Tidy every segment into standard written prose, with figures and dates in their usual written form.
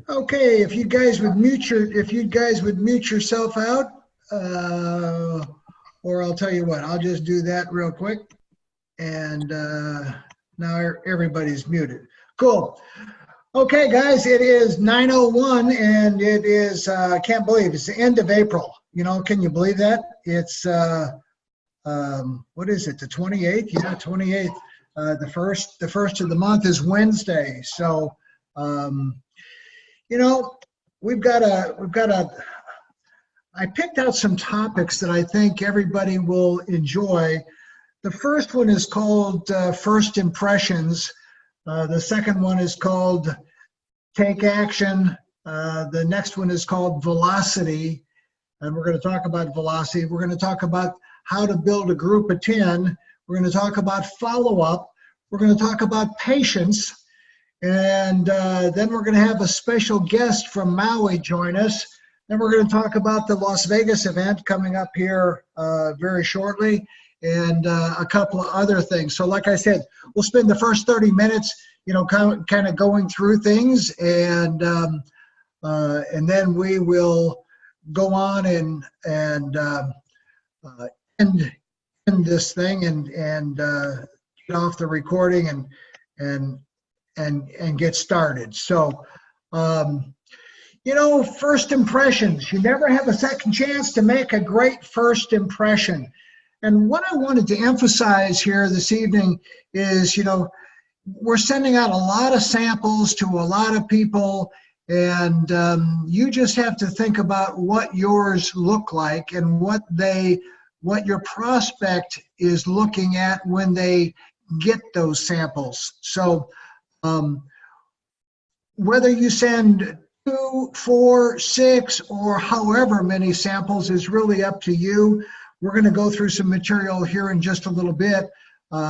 Okay, if you guys would mute yourself out, or I'll tell you what, I'll just do that real quick. And now everybody's muted. Cool. Okay, guys, it is 9:01, and it is, can't believe it's the end of April. You know, can you believe that? It's, what is it, the 28th? Yeah, 28th. The first of the month is Wednesday. So, you know, I picked out some topics that I think everybody will enjoy. The first one is called First Impressions. The second one is called Take Action. The next one is called Velocity. And we're going to talk about velocity. We're going to talk about how to build a group of 10. We're going to talk about follow-up. We're going to talk about patience. And then we're going to have a special guest from Maui join us. Then we're going to talk about the Las Vegas event coming up here very shortly, and a couple of other things. So like I said, we'll spend the first 30 minutes, you know, kind of going through things, and then we will go on and end this thing and get off the recording and get started. So, you know, first impressions. You never have a second chance to make a great first impression. And what I wanted to emphasize here this evening is, you know, we're sending out a lot of samples to a lot of people, and you just have to think about what yours look like and what your prospect is looking at when they get those samples. So whether you send 2, 4, 6, or however many samples is really up to you. We're going to go through some material here in just a little bit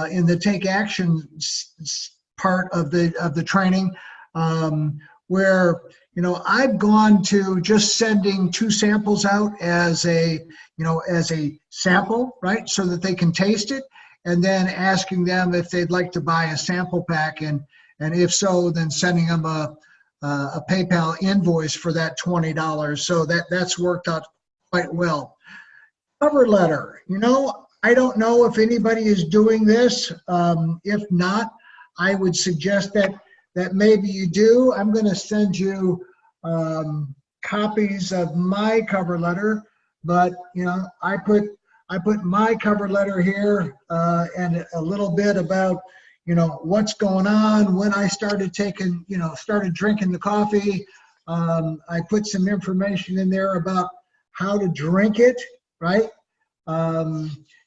in the Take Action part of the training, where, you know, I've gone to just sending 2 samples out as a sample, right, so that they can taste it, and then asking them if they'd like to buy a sample pack, and if so, then sending them a PayPal invoice for that $20. So that's worked out quite well. Cover letter. You know, I don't know if anybody is doing this. If not, I would suggest that maybe you do. I'm going to send you copies of my cover letter, but you know, I put my cover letter here and a little bit about, you know, what's going on, when I started drinking the coffee. I put some information in there about how to drink it, right?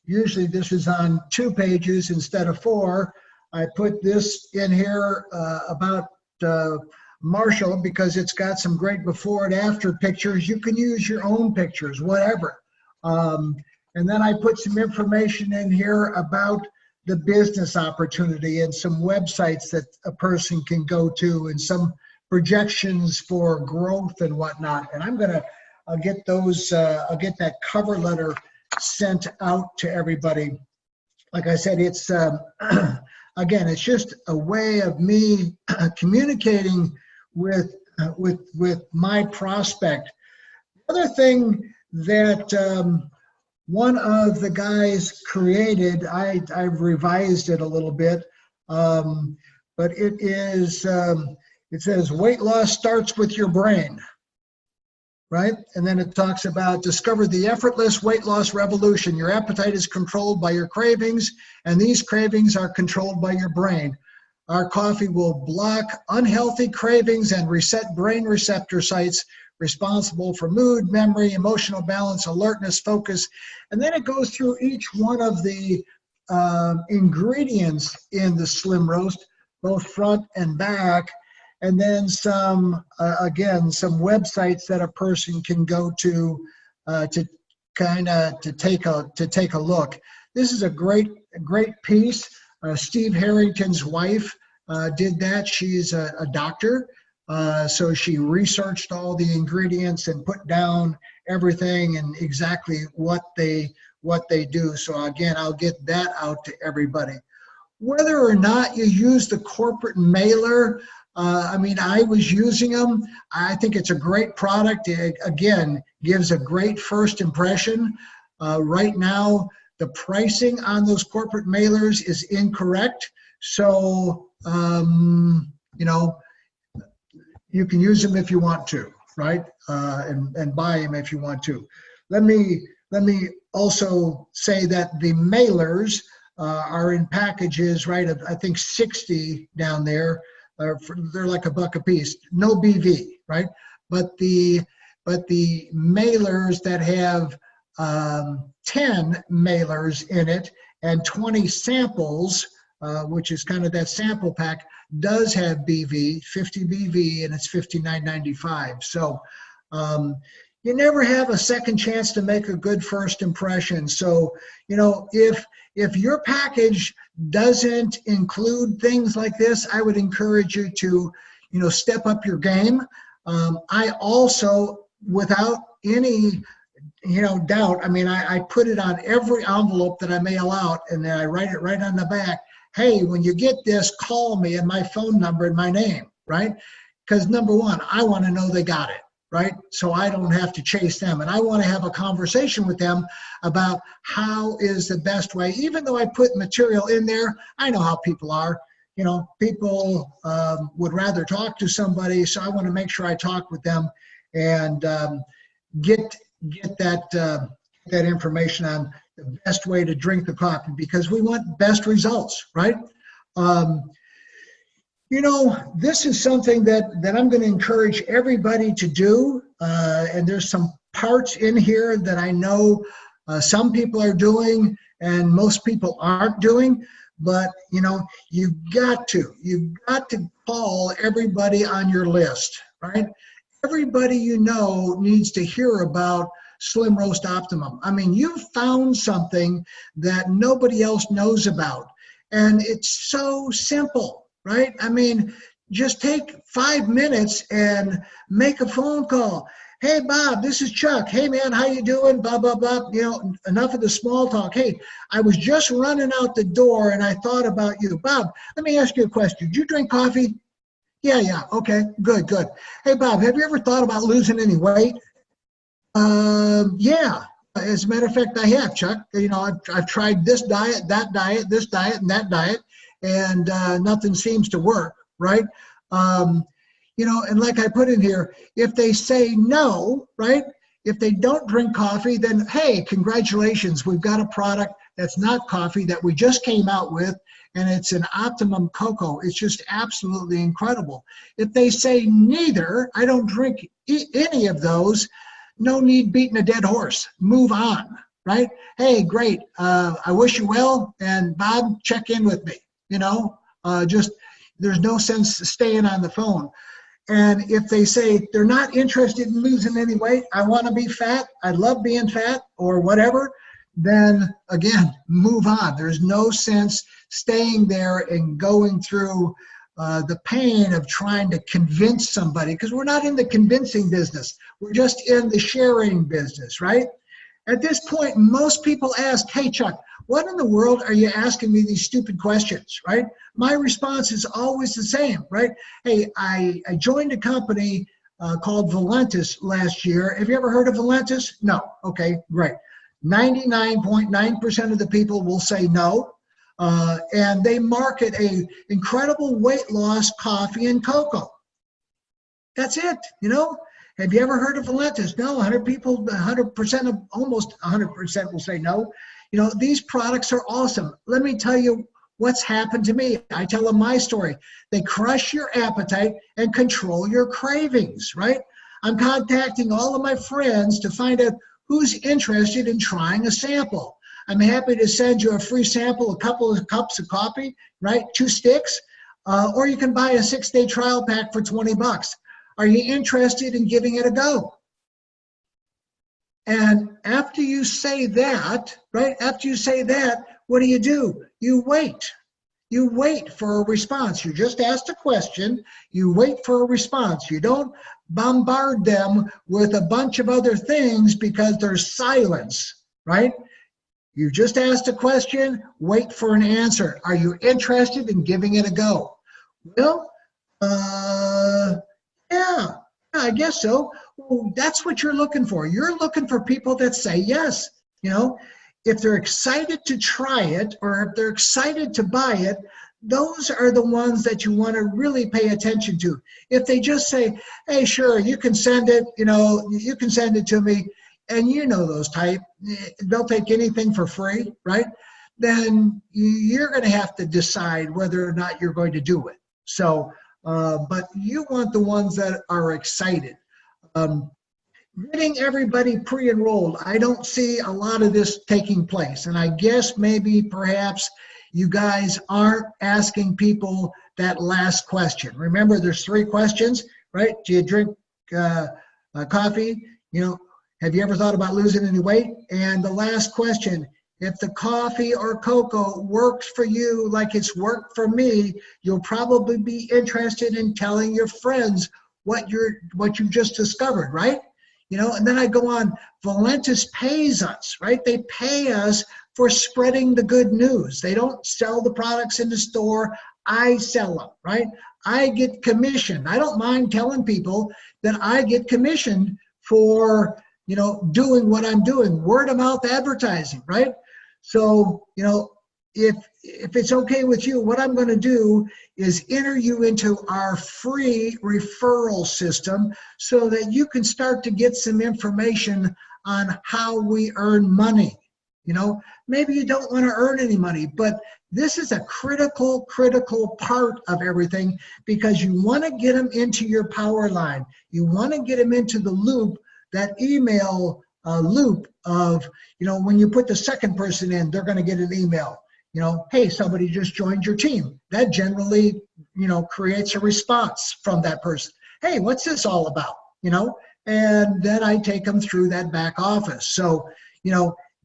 Usually this is on 2 pages instead of 4. I put this in here about Marshall because it's got some great before and after pictures. You can use your own pictures, whatever. And then I put some information in here about the business opportunity and some websites that a person can go to and some projections for growth and whatnot. And I'll get that cover letter sent out to everybody. Like I said, it's again, it's just a way of me communicating with my prospect. The other thing that one of the guys created, I've revised it a little bit, but it says weight loss starts with your brain, right? And then it talks about discover the effortless weight loss revolution. Your appetite is controlled by your cravings, and these cravings are controlled by your brain. Our coffee will block unhealthy cravings and reset brain receptor sites responsible for mood, memory, emotional balance, alertness, focus. And then it goes through each one of the ingredients in the Slim Roast, both front and back, and then some websites that a person can go to take a look. This is a great piece. Steve Harrington's wife did that. She's a doctor. So she researched all the ingredients and put down everything and exactly what they do. So again, I'll get that out to everybody. Whether or not you use the corporate mailer, I mean, I was using them. I think it's a great product. It, again, gives a great first impression. Right now, the pricing on those corporate mailers is incorrect. So, you know, you can use them if you want to, right? And buy them if you want to. Let me also say that the mailers are in packages, right? Of, I think 60 down there. They're like $1 a piece. No BV, right? But the mailers that have 10 mailers in it and 20 samples, which is kind of that sample pack, does have BV, 50 BV, and it's $59.95. So you never have a second chance to make a good first impression. So, you know, if your package doesn't include things like this, I would encourage you to, you know, step up your game. I also, without any, you know, doubt, I mean, I put it on every envelope that I mail out, and then I write it right on the back. Hey, when you get this, call me, and my phone number and my name, right? Because number one, I want to know they got it, right? So I don't have to chase them. And I want to have a conversation with them about how is the best way. Even though I put material in there, I know how people are. You know, people would rather talk to somebody, so I want to make sure I talk with them and get that information on the best way to drink the coffee, because we want best results, right? You know, this is something that I'm going to encourage everybody to do, and there's some parts in here that I know some people are doing and most people aren't doing, but you know, you've got to call everybody on your list, right? Everybody you know needs to hear about Slim Roast Optimum. I mean, you found something that nobody else knows about, and it's so simple, right? I mean, just take 5 minutes and make a phone call. Hey, Bob, this is Chuck. Hey, man, how you doing? Blah, blah, blah. You know, enough of the small talk. Hey, I was just running out the door, and I thought about you. Bob, let me ask you a question. Do you drink coffee? Yeah. Okay, good. Hey, Bob, have you ever thought about losing any weight? Yeah. As a matter of fact, I have, Chuck. You know, I've tried this diet, that diet, this diet, and that diet, and nothing seems to work, right? You know, and like I put in here, if they say no, right? If they don't drink coffee, then hey, congratulations, we've got a product that's not coffee that we just came out with, and it's an Optimum Cocoa. It's just absolutely incredible. If they say neither, I don't drink any of those, no need beating a dead horse. Move on, right? Hey, great. I wish you well, and Bob, check in with me. You know, just there's no sense staying on the phone. And if they say they're not interested in losing any weight, I want to be fat, I love being fat, or whatever, then again, move on. There's no sense staying there and going through the pain of trying to convince somebody, because we're not in the convincing business. We're just in the sharing business, right? At this point, most people ask, hey, Chuck, what in the world are you asking me these stupid questions, right? My response is always the same, right? Hey, I joined a company called RELENTLESS last year. Have you ever heard of RELENTLESS? No. Okay, great. 99.9% of the people will say no. And they market a incredible weight loss coffee and cocoa. That's it, you know? Have you ever heard of RELENTLESS? No, 100 people, 100% of, almost 100% will say no. You know, these products are awesome. Let me tell you what's happened to me. I tell them my story. They crush your appetite and control your cravings, right? I'm contacting all of my friends to find out who's interested in trying a sample. I'm happy to send you a free sample, a couple of cups of coffee, right? 2 sticks, or you can buy a 6-day trial pack for 20 bucks. Are you interested in giving it a go? And after you say that, right, after you say that, what do? You wait. You wait for a response. You just asked a question. You wait for a response. You don't bombard them with a bunch of other things because there's silence, right? You just asked a question. Wait for an answer. Are you interested in giving it a go? Well, Yeah, I guess so. Well, that's what you're looking for. You're looking for people that say yes. You know, if they're excited to try it or if they're excited to buy it, those are the ones that you want to really pay attention to. If they just say, hey, sure, you can send it, you can send it to me, and you know those type, they'll take anything for free, right? Then you're going to have to decide whether or not you're going to do it. So, but you want the ones that are excited. Getting everybody pre-enrolled, I don't see a lot of this taking place. And I guess maybe perhaps you guys aren't asking people that last question. Remember, there's 3 questions, right? Do you drink coffee? Have you ever thought about losing any weight? And the last question, if the coffee or cocoa works for you like it's worked for me, you'll probably be interested in telling your friends what you just discovered, right? And then I go on, Valentis pays us, right? They pay us for spreading the good news. They don't sell the products in the store. I sell them, right? I get commissioned. I don't mind telling people that I get commissioned for, doing what I'm doing, word of mouth advertising, right? So, if it's okay with you, what I'm going to do is enter you into our free referral system so that you can start to get some information on how we earn money. Maybe you don't want to earn any money, but this is a critical part of everything because you want to get them into your power line. You want to get them into the loop, that email loop of, when you put the second person in, they're going to get an email. Hey, somebody just joined your team. That generally, creates a response from that person. Hey, what's this all about? And then I take them through that back office. So,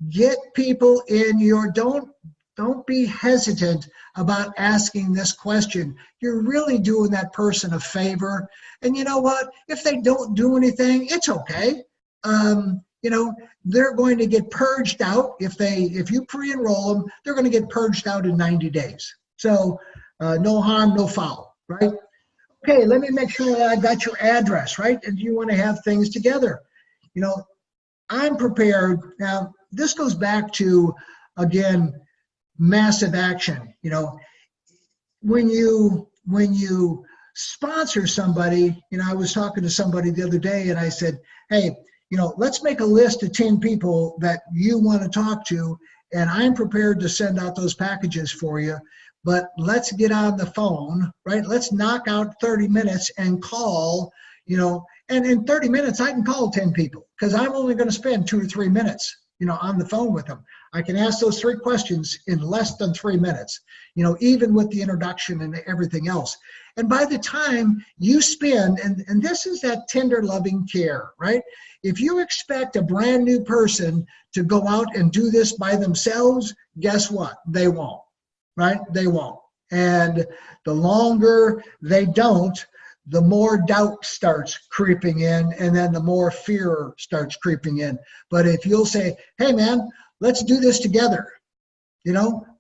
get people in your, don't be hesitant about asking this question. You're really doing that person a favor. And you know what? If they don't do anything, it's okay. They're going to get purged out. If you pre-enroll them, they're going to get purged out in 90 days. So no harm, no foul, right? Okay, let me make sure that I got your address, right? And you want to have things together. I'm prepared. Now, this goes back to, again, massive action. When you sponsor somebody, I was talking to somebody the other day and I said, hey, let's make a list of 10 people that you want to talk to, and I'm prepared to send out those packages for you, but let's get on the phone, right? Let's knock out 30 minutes and call, and in 30 minutes, I can call 10 people because I'm only going to spend 2 or 3 minutes, on the phone with them. I can ask those 3 questions in less than 3 minutes, even with the introduction and everything else. And by the time you spend, and this is that tender loving care, right? If you expect a brand new person to go out and do this by themselves, guess what? They won't, right? They won't. And the longer they don't, the more doubt starts creeping in, and then the more fear starts creeping in. But if you'll say, hey man, let's do this together,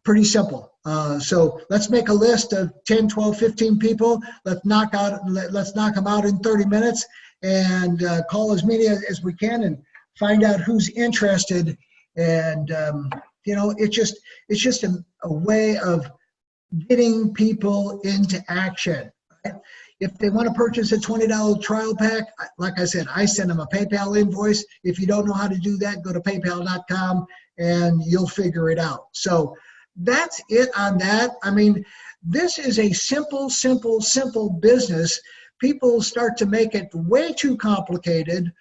pretty simple. So let's make a list of 10, 12, 15 people. Let's knock them out in 30 minutes and call as many as we can and find out who's interested. And, it's just a way of getting people into action. Right? If they want to purchase a $20 trial pack, like I said, I send them a PayPal invoice. If you don't know how to do that, go to paypal.com and you'll figure it out. So that's it on that. I mean, this is a simple business. People start to make it way too complicated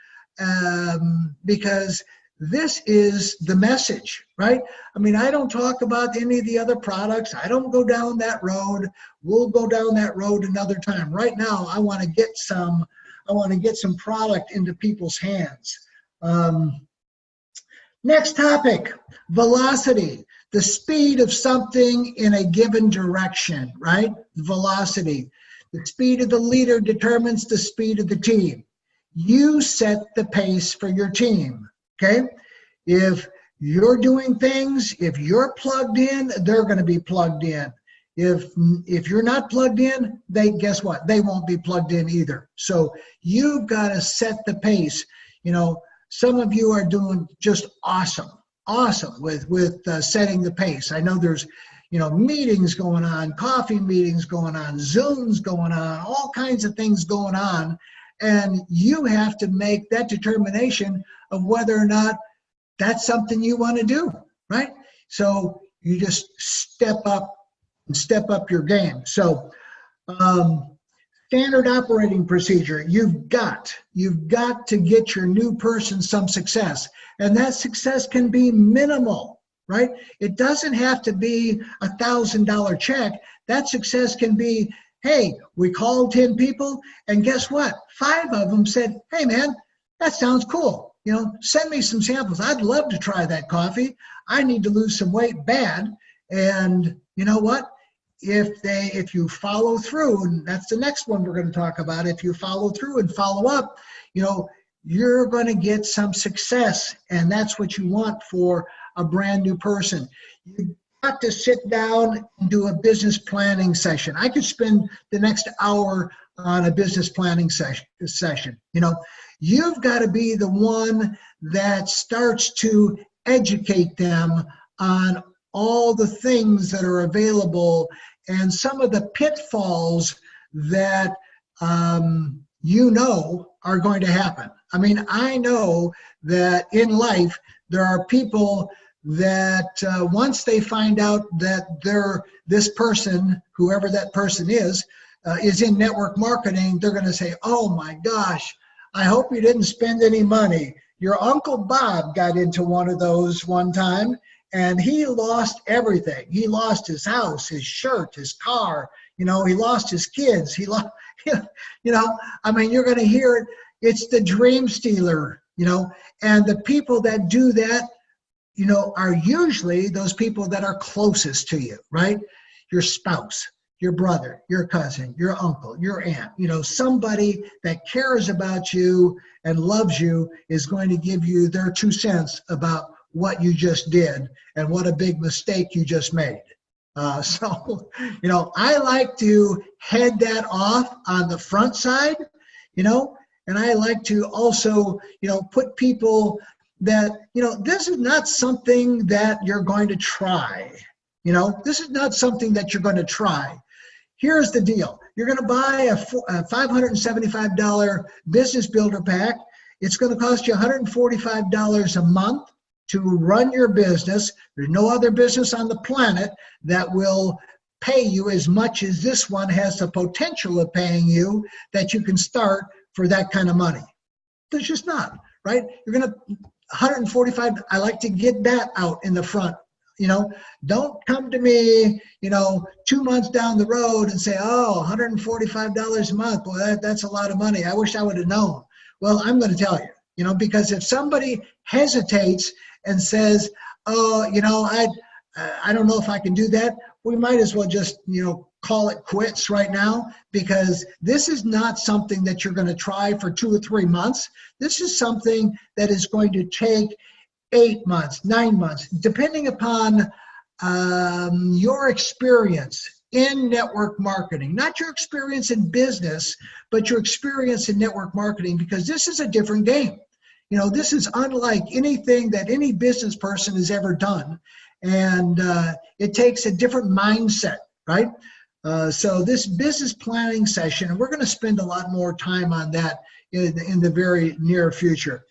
because this is the message, right? I mean, I don't talk about any of the other products. I don't go down that road. We'll go down that road another time. Right now, I want to get some product into people's hands. Next topic, velocity, the speed of something in a given direction, right? Velocity. The speed of the leader determines the speed of the team. You set the pace for your team, okay? If you're doing things, if you're plugged in, they're going to be plugged in. If you're not plugged in, guess what? They won't be plugged in either. So you've got to set the pace. Some of you are doing just awesome with setting the pace. I know there's meetings going on, coffee meetings going on, Zooms going on, all kinds of things going on, and you have to make that determination of whether or not that's something you want to do, right? So you just step up your game. So standard operating procedure, you've got to get your new person some success, and that success can be minimal, right? It doesn't have to be $1,000 check. That success can be, hey, we called 10 people, and guess what? 5 of them said, hey man, that sounds cool. Send me some samples. I'd love to try that coffee. I need to lose some weight bad. And you know what? If you follow through, and that's the next one we're going to talk about, if you follow through and follow up, you're going to get some success, and that's what you want for a brand new person. You've got to sit down and do a business planning session. I could spend the next hour on a business planning session. You've got to be the one that starts to educate them on all the things that are available and some of the pitfalls that are going to happen. I mean, I know that in life there are people that once they find out that this person, whoever that person is in network marketing, they're going to say, oh my gosh, I hope you didn't spend any money. Your Uncle Bob got into one of those one time, and he lost everything. He lost his house, his shirt, his car. He lost his kids. He lost, I mean, you're going to hear it. It's the dream stealer, and the people that do that, are usually those people that are closest to you, right? Your spouse, your brother, your cousin, your uncle, your aunt, somebody that cares about you and loves you is going to give you their 2 cents about what you just did and what a big mistake you just made. So, I like to head that off on the front side, and I like to also, put people that, this is not something that you're going to try. This is not something that you're going to try. Here's the deal. You're going to buy a $575 business builder pack. It's going to cost you $145 a month to run your business. There's no other business on the planet that will pay you as much as this one has the potential of paying you, that you can start for that kind of money. There's just not, right? You're going to 145. I like to get that out in the front. Don't come to me, 2 months down the road and say, oh, $145 a month. Boy, that's a lot of money. I wish I would have known. Well, I'm going to tell you, because if somebody hesitates and says, oh, I don't know if I can do that, we might as well just, call it quits right now, because this is not something that you're going to try for 2 or 3 months. This is something that is going to take 8 months, 9 months, depending upon your experience in network marketing, not your experience in business, but your experience in network marketing, because this is a different game. This is unlike anything that any business person has ever done. And it takes a different mindset, right? So this business planning session, and we're going to spend a lot more time on that in the very near future.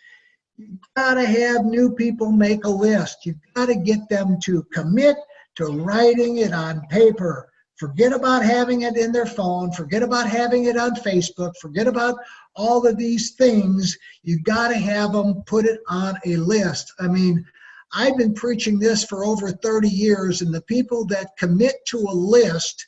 You got to have new people make a list. You got to get them to commit to writing it on paper. Forget about having it in their phone. Forget about having it on Facebook. Forget about all of these things. You got to have them put it on a list. I mean, I've been preaching this for over 30 years, and the people that commit to a list,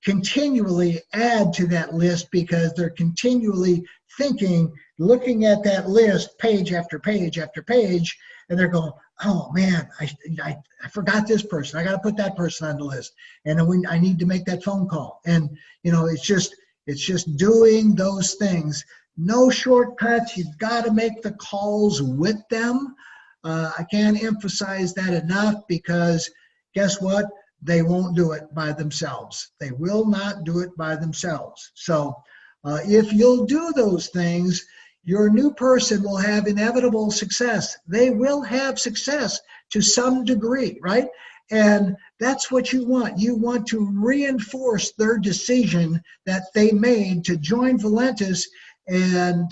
continually add to that list, because they're continually thinking, looking at that list page after page after page, and they're going, oh man, I forgot this person. I got to put that person on the list, and then I need to make that phone call. And it's just doing those things. No shortcuts. You've got to make the calls with them. I can't emphasize that enough, because guess what? they won't do it by themselves. They will not do it by themselves. So if you'll do those things, your new person will have inevitable success. They will have success to some degree, right? And that's what you want. You want to reinforce their decision that they made to join Valentis, and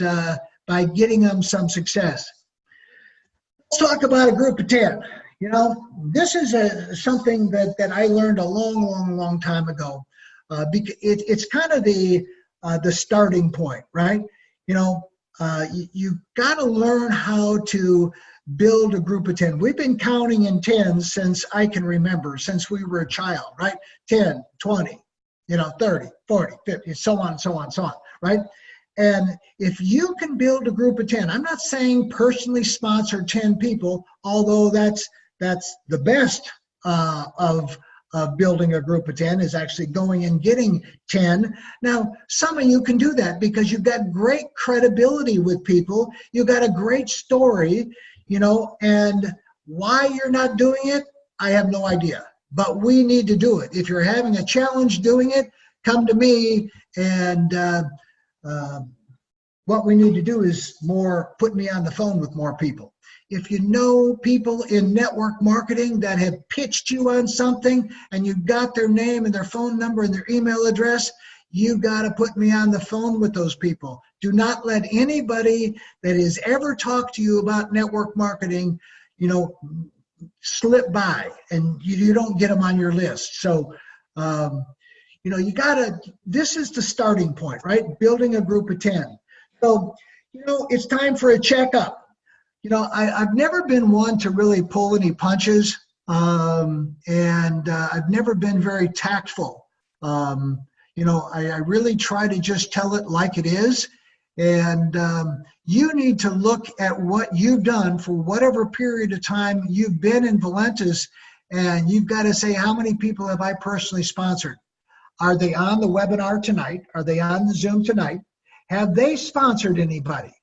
by getting them some success. Let's talk about a group of 10. You know, this is something that I learned a long time ago. It's kind of the starting point, right? You know, you got to learn how to build a group of 10. We've been counting in 10s since I can remember, since we were a child, right? 10, 20, you know, 30, 40, 50, so on, right? And if you can build a group of 10, I'm not saying personally sponsor 10 people, although that's the best of building a group of 10 is actually going and getting 10. Now, some of you can do that because you've got great credibility with people. You've got a great story, you know, and why you're not doing it, I have no idea. But we need to do it. If you're having a challenge doing it, come to me, and what we need to do is put me on the phone with more people. If you know people in network marketing that have pitched you on something and you've got their name and their phone number and their email address, you got to put me on the phone with those people. Do not let anybody that has ever talked to you about network marketing, you know, slip by and you don't get them on your list. So, you know, this is the starting point, right? Building a group of 10. So, you know, it's time for a checkup. You know, I've never been one to really pull any punches, and I've never been very tactful. You know, I really try to just tell it like it is, and you need to look at what you've done for whatever period of time you've been in Valentis, and you've got to say, how many people have I personally sponsored? Are they on the webinar tonight? Are they on the Zoom tonight? Have they sponsored anybody?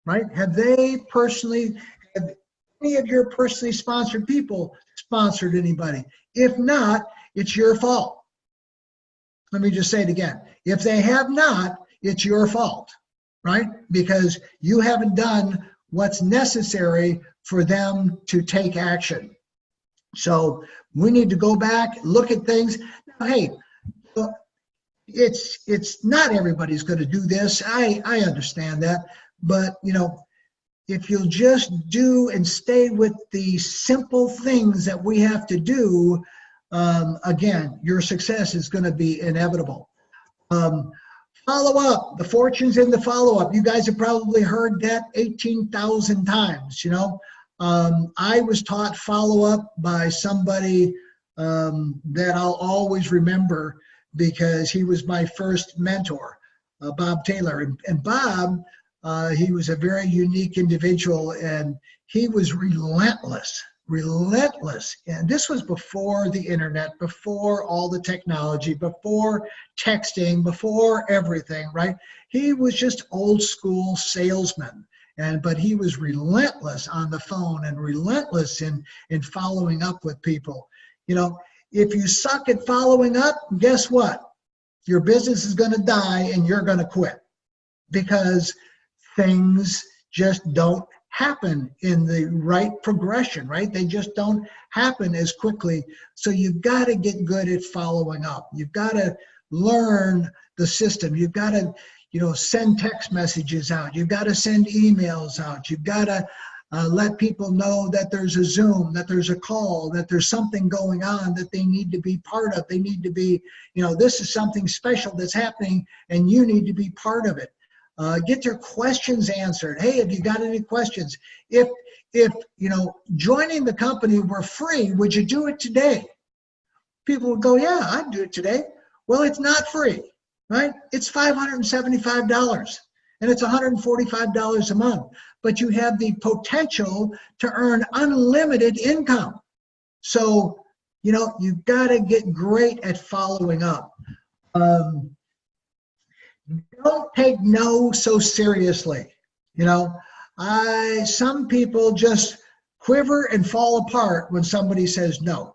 Right? Have any of your personally sponsored people sponsored anybody? If not, it's your fault. Let me just say it again. If they have not, it's your fault, right? Because you haven't done what's necessary for them to take action. So we need to go back, look at things. Now, hey, it's not everybody's going to do this. I understand that. But, you know, if you'll just do and stay with the simple things that we have to do, again, your success is going to be inevitable. Follow up, the fortune's in the follow-up. You guys have probably heard that 18,000 times, you know. I was taught follow-up by somebody that I'll always remember because he was my first mentor, Bob Taylor. And Bob, he was a very unique individual, and he was relentless. And this was before the internet, before all the technology, before texting, before everything, right? He was just old school salesman, but he was relentless on the phone and relentless in following up with people. You know, if you suck at following up, guess what? Your business is going to die and you're going to quit, because things just don't happen in the right progression, right? They just don't happen as quickly. So you've got to get good at following up. You've got to learn the system. You've got to, you know, send text messages out. You've got to send emails out. You've got to let people know that there's a Zoom, that there's a call, that there's something going on that they need to be part of. They need to be, you know, this is something special that's happening and you need to be part of it. Get your questions answered. Hey, have you got any questions? If you know, joining the company were free, would you do it today? People would go, yeah, I'd do it today. Well, it's not free, right? It's $575 and it's $145 a month, but you have the potential to earn unlimited income. So, you know, you've got to get great at following up. Don't take no so seriously. You know, some people just quiver and fall apart when somebody says no.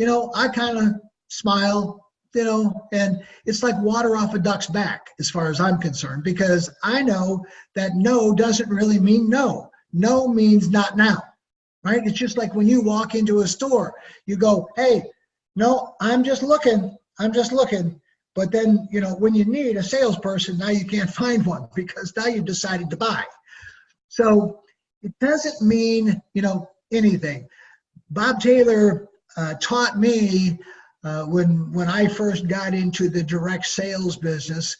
you know, I kind of smile, you know, and it's like water off a duck's back as far as I'm concerned, because I know that no doesn't really mean no. No means not now, right? It's just like when you walk into a store, you go, hey, no, I'm just looking. I'm just looking. But then, you know, when you need a salesperson, now you can't find one because now you've decided to buy. So it doesn't mean, you know, anything. Bob Taylor taught me when I first got into the direct sales business.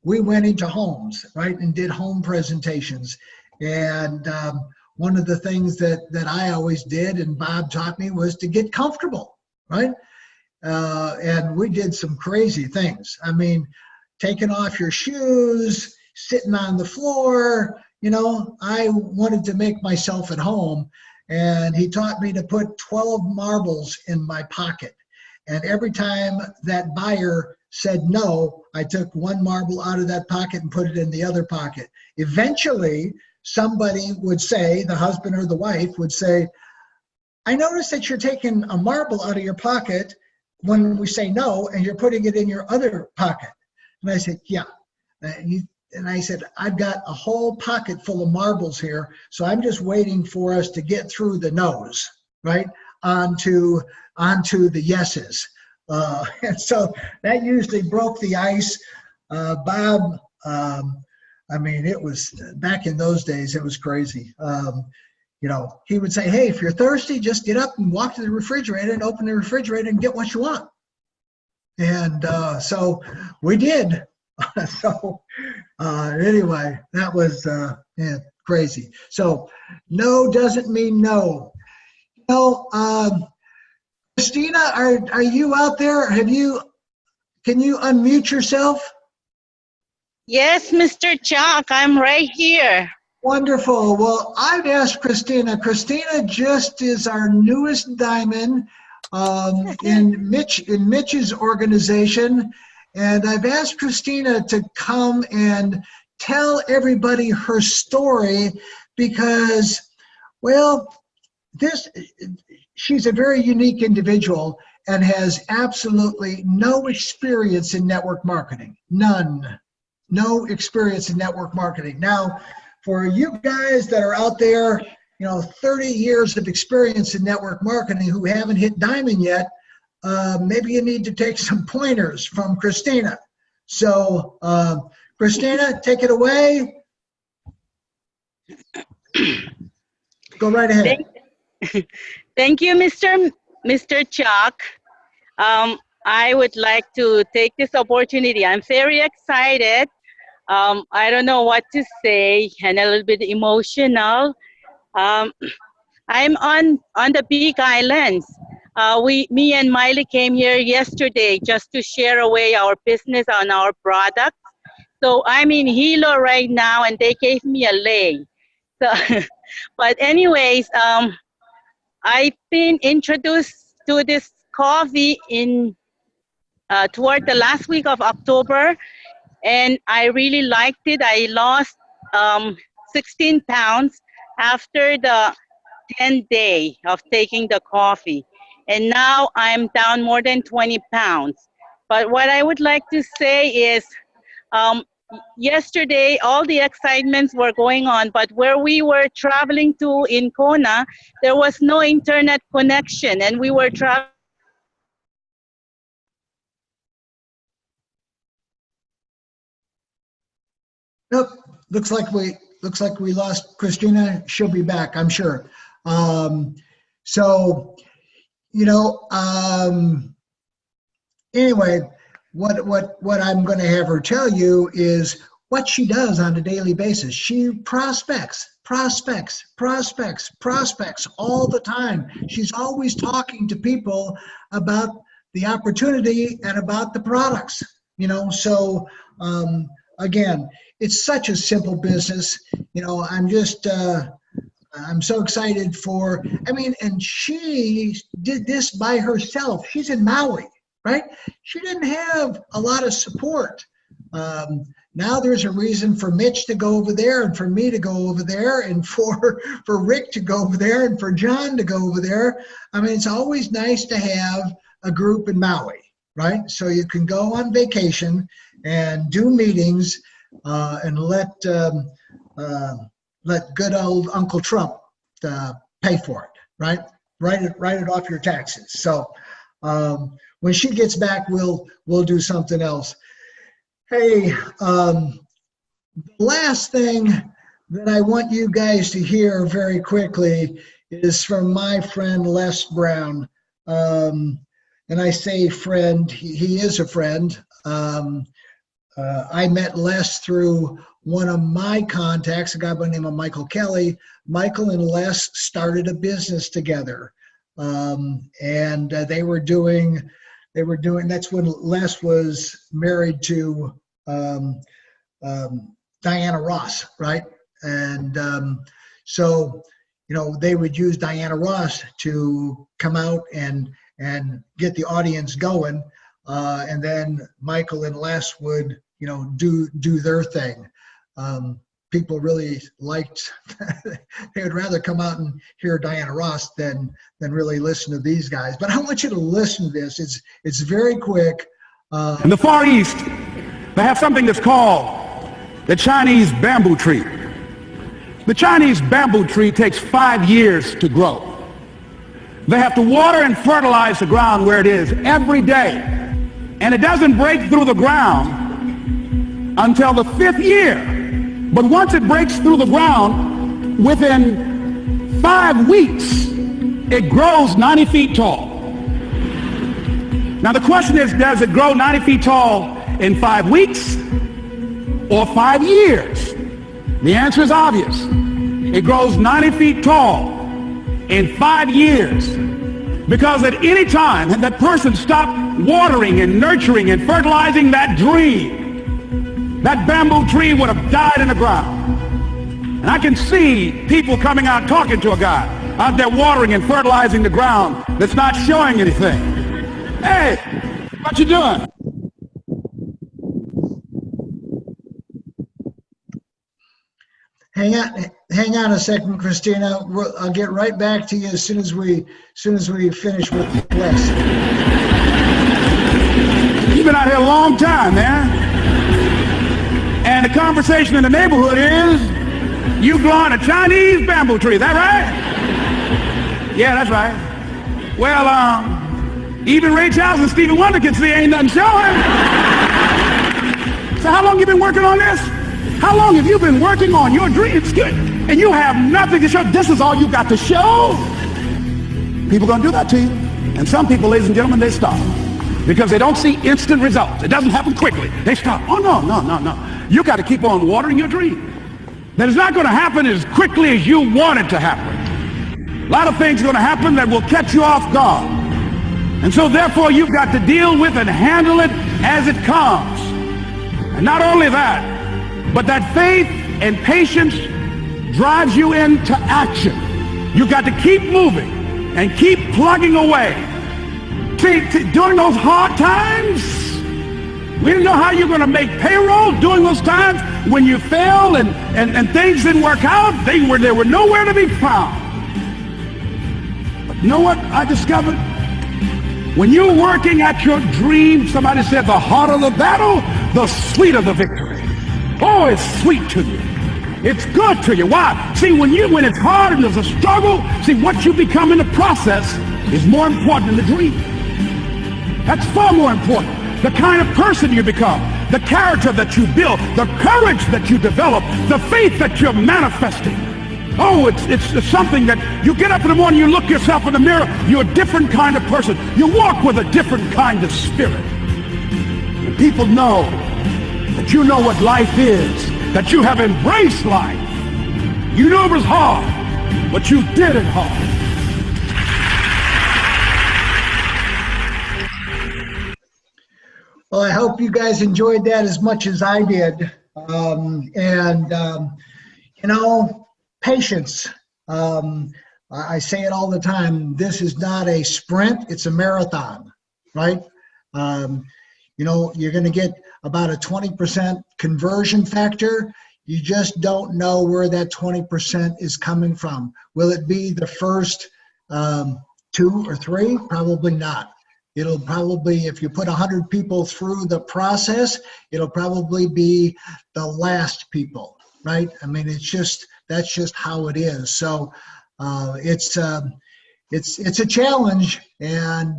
We went into homes, right, and did home presentations. And one of the things that I always did, and Bob taught me, was to get comfortable, right? And we did some crazy things. I mean, taking off your shoes, sitting on the floor, you know, I wanted to make myself at home. And he taught me to put 12 marbles in my pocket. And every time that buyer said no, I took one marble out of that pocket and put it in the other pocket. Eventually, somebody would say, the husband or the wife would say, I noticed that you're taking a marble out of your pocket when we say no, and you're putting it in your other pocket. And I said, yeah. And I said, I've got a whole pocket full of marbles here, so I'm just waiting for us to get through the no's, right, onto the yeses. And so that usually broke the ice. Bob, I mean, it was, back in those days, it was crazy. You know, he would say, hey, if you're thirsty, just get up and walk to the refrigerator and open the refrigerator and get what you want. And so we did. So anyway, that was yeah, crazy. So no doesn't mean no. You know, Christina, are you out there? Can you unmute yourself? Yes, Mr. Chuck, I'm right here. Wonderful. Well, I've asked Christina. Christina just is our newest diamond in Mitch's organization. And I've asked Christina to come and tell everybody her story because, well, she's a very unique individual and has absolutely no experience in network marketing. None. No experience in network marketing. Now, for you guys that are out there, you know, 30 years of experience in network marketing who haven't hit diamond yet, maybe you need to take some pointers from Christina. So, Christina, take it away. Go right ahead. Thank you, Mr. Chuck. I would like to take this opportunity. I'm very excited. I don't know what to say, and a little bit emotional. I'm on the Big Islands. Me and Miley came here yesterday just to share away our business on our products. So I'm in Hilo right now, and they gave me a lay. So, but anyways, I've been introduced to this coffee in toward the last week of October, and I really liked it. I lost 16 pounds after the 10th day of taking the coffee. And now I'm down more than 20 pounds. But what I would like to say is, yesterday, all the excitements were going on, but where we were traveling to in Kona, there was no internet connection, and we were traveling. Nope. Looks like we lost Christina. She'll be back, I'm sure. So, you know, anyway, what I'm going to have her tell you is what she does on a daily basis. She prospects all the time. She's always talking to people about the opportunity and about the products, you know. So again, it's such a simple business. You know, I'm so excited for, I mean, and she did this by herself. She's in Maui, right? She didn't have a lot of support. You Now there's a reason for Mitch to go over there, and for me to go over there, and for Rick to go over there, and for John to go over there. I mean, it's always nice to have a group in Maui, right? So you can go on vacation and do meetings and let good old Uncle Trump pay for it, right? Write it off your taxes. So when she gets back, we'll do something else. Hey, the last thing that I want you guys to hear very quickly is from my friend Les Brown. And I say friend, he is a friend. I met Les through one of my contacts, a guy by the name of Michael Kelly. Michael and Les started a business together. And they were doing, that's when Les was married to Diana Ross, right? And so, you know, they would use Diana Ross to come out and get the audience going. And then Michael and Les would, you know, do their thing. People really liked, they would rather come out and hear Diana Ross than really listen to these guys. But I want you to listen to this. It's very quick. In the Far East, they have something that's called the Chinese bamboo tree. The Chinese bamboo tree takes 5 years to grow. They have to water and fertilize the ground where it is every day. And it doesn't break through the ground until the 5th year. But once it breaks through the ground, within 5 weeks, it grows 90 feet tall. Now the question is, does it grow 90 feet tall in 5 weeks or 5 years? The answer is obvious. It grows 90 feet tall in 5 years. Because at any time that that person stopped watering and nurturing and fertilizing that dream, that bamboo tree would have died in the ground. And I can see people coming out talking to a guy out there watering and fertilizing the ground that's not showing anything. Hey, what you doing? Hang on a second, Christina. I'll get right back to you as soon as we finish with Les. You've been out here a long time, man. And the conversation in the neighborhood is, you growing a Chinese bamboo tree, is that right? Yeah, that's right. Well, even Ray Charles and Stevie Wonder can see ain't nothing showing. So how long you been working on this? How long have you been working on your dreams? And you have nothing to show. This is all you got to show. People gonna do that to you. And some people, ladies and gentlemen, they stop. Because they don't see instant results. It doesn't happen quickly. They stop. Oh, no. You got to keep on watering your dream. That is not going to happen as quickly as you want it to happen. A lot of things are going to happen that will catch you off guard. And so therefore you've got to deal with and handle it as it comes. And not only that, but that faith and patience drives you into action. You've got to keep moving and keep plugging away. See, during those hard times, we didn't know how you're going to make payroll. During those times when you failed and things didn't work out, they were nowhere to be found. But you know what I discovered? When you're working at your dream, somebody said the harder the battle, the sweeter the victory. Oh, it's sweet to you. It's good to you. Why? See, when it's hard and there's a struggle, see, what you become in the process is more important than the dream. That's far more important. The kind of person you become, the character that you build, the courage that you develop, the faith that you're manifesting. Oh, it's something that you get up in the morning, you look yourself in the mirror, you're a different kind of person. You walk with a different kind of spirit. And people know that you know what life is, that you have embraced life. You knew it was hard, but you did it hard. Well, I hope you guys enjoyed that as much as I did. You know, patience. I say it all the time. This is not a sprint, it's a marathon, right? You You know, you're going to get about a 20% conversion factor. You just don't know where that 20% is coming from. Will it be the first 2 or 3? Probably not. It'll probably, if you put 100 people through the process, it'll probably be the last people, right? I mean, that's just how it is. So it's a challenge, and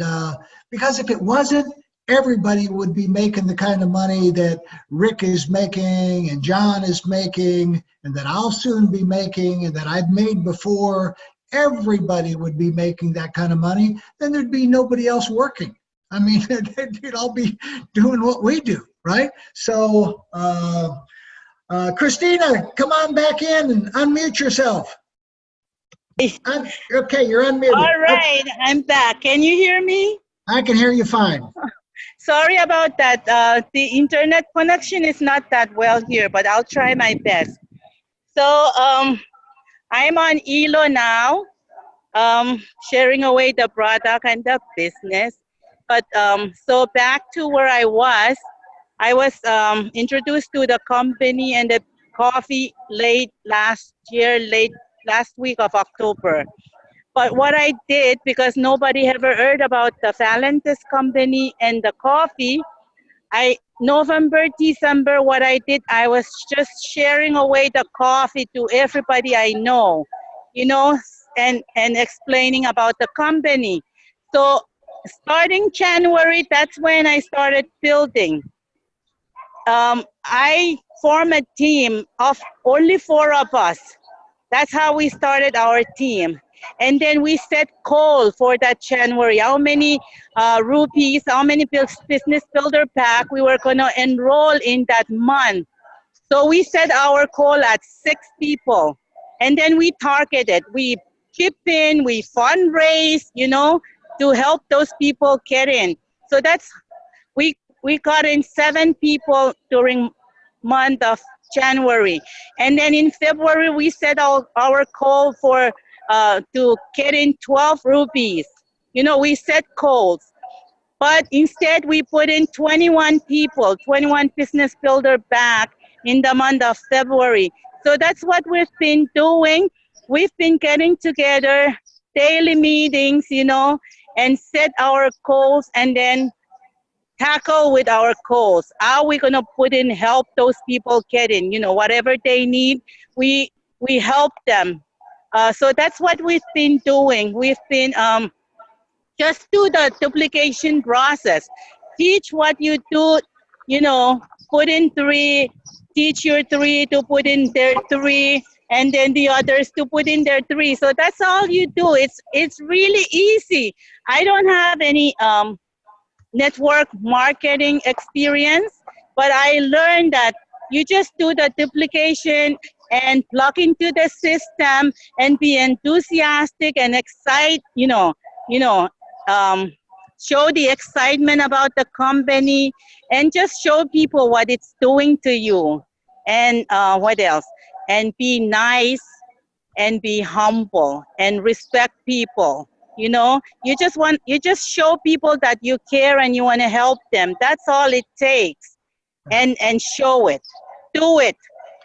because if it wasn't, everybody would be making the kind of money that Rick is making and John is making and that I'll soon be making and that I've made before. Everybody would be making that kind of money. Then there'd be nobody else working. I mean, they'd all be doing what we do, right? So, Christina, come on back in and unmute yourself. Okay, you're unmuted. All right, I'm back. Can you hear me? I can hear you fine. Sorry about that. The internet connection is not that well here, but I'll try my best. So I'm on ELO now, sharing away the product and the business. But so back to where I was introduced to the company and the coffee late last week of October. But what I did, because nobody ever heard about the FOLLOWUP company and the coffee, November, December, what I did, I was just sharing away the coffee to everybody I know, you know, and explaining about the company. So starting January, that's when I started building. I formed a team of only 4 of us. That's how we started our team. And then we set goal for that January, how many rupees, how many business builder pack we were going to enroll in that month. So we set our goal at 6 people. And then we targeted, we chip in, we fundraise, you know, to help those people get in. So that's, we got in 7 people during month of January. And then in February, we set our goal for to get in 12 rupees. You know, we set goals, but instead we put in 21 people, 21 business builder back in the month of February. So that's what we've been doing. We've been getting together, daily meetings, you know, and set our goals and then tackle with our goals. How are we going to put in, help those people get in, you know, whatever they need, we help them. So that's what we've been doing. We've been just do the duplication process. Teach what you do, you know, put in 3, teach your 3 to put in their 3, and then the others to put in their 3. So that's all you do. It's really easy. I don't have any network marketing experience, but I learned that you just do the duplication and plug into the system and be enthusiastic and excite, show the excitement about the company and just show people what it's doing to you. And what else? And be nice and be humble and respect people. You know, you just show people that you care and you want to help them. That's all it takes. And show it, do it,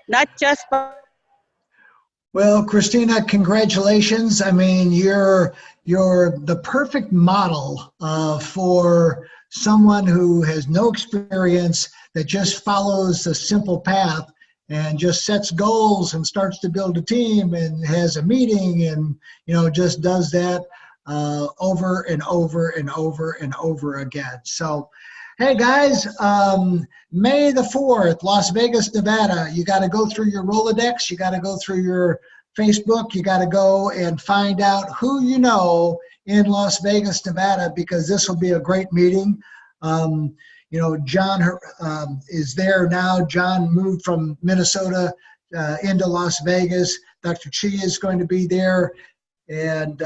not just. Well, Christina, congratulations. I mean, you're the perfect model for someone who has no experience, that just follows a simple path and just sets goals and starts to build a team and has a meeting and, you know, just does that over and over and over and over again. So, hey guys, May the 4th, Las Vegas, Nevada. You got to go through your Rolodex. You got to go through your Facebook. You got to go and find out who you know in Las Vegas, Nevada, because this will be a great meeting. You know, John is there now. John moved from Minnesota into Las Vegas. Dr. Chi is going to be there. And,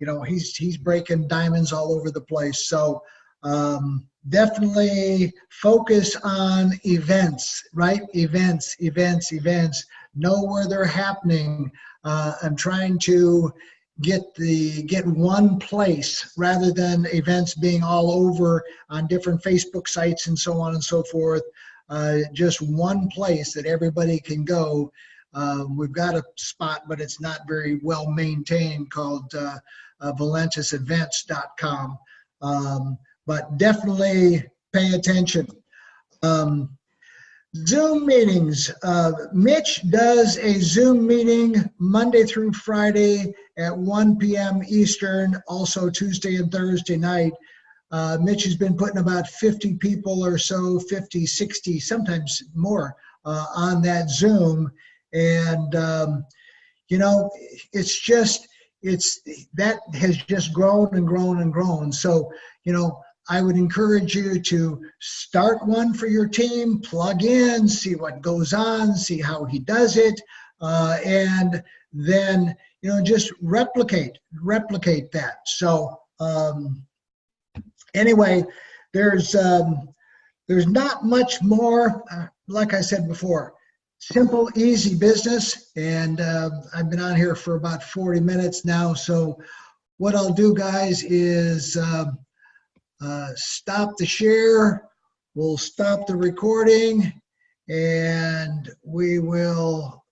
you know, he's breaking diamonds all over the place. So definitely focus on events, right? Events. Know where they're happening. I'm trying to get one place rather than events being all over on different Facebook sites and so on and so forth. Just one place that everybody can go. We've got a spot, but it's not very well maintained, called ValentesEvents.com. But definitely pay attention. Zoom meetings. Mitch does a Zoom meeting Monday through Friday at 1 p.m. Eastern, also Tuesday and Thursday night. Mitch has been putting about 50 people or so, 50, 60, sometimes more, on that Zoom. And, you know, that has just grown and grown and grown. So, you know, I would encourage you to start one for your team, plug in, see what goes on, see how he does it, and then, you know, just replicate that. So anyway, there's not much more. Like I said before, simple, easy business, and I've been on here for about 40 minutes now. So what I'll do, guys, is stop the share, we'll stop the recording, and we will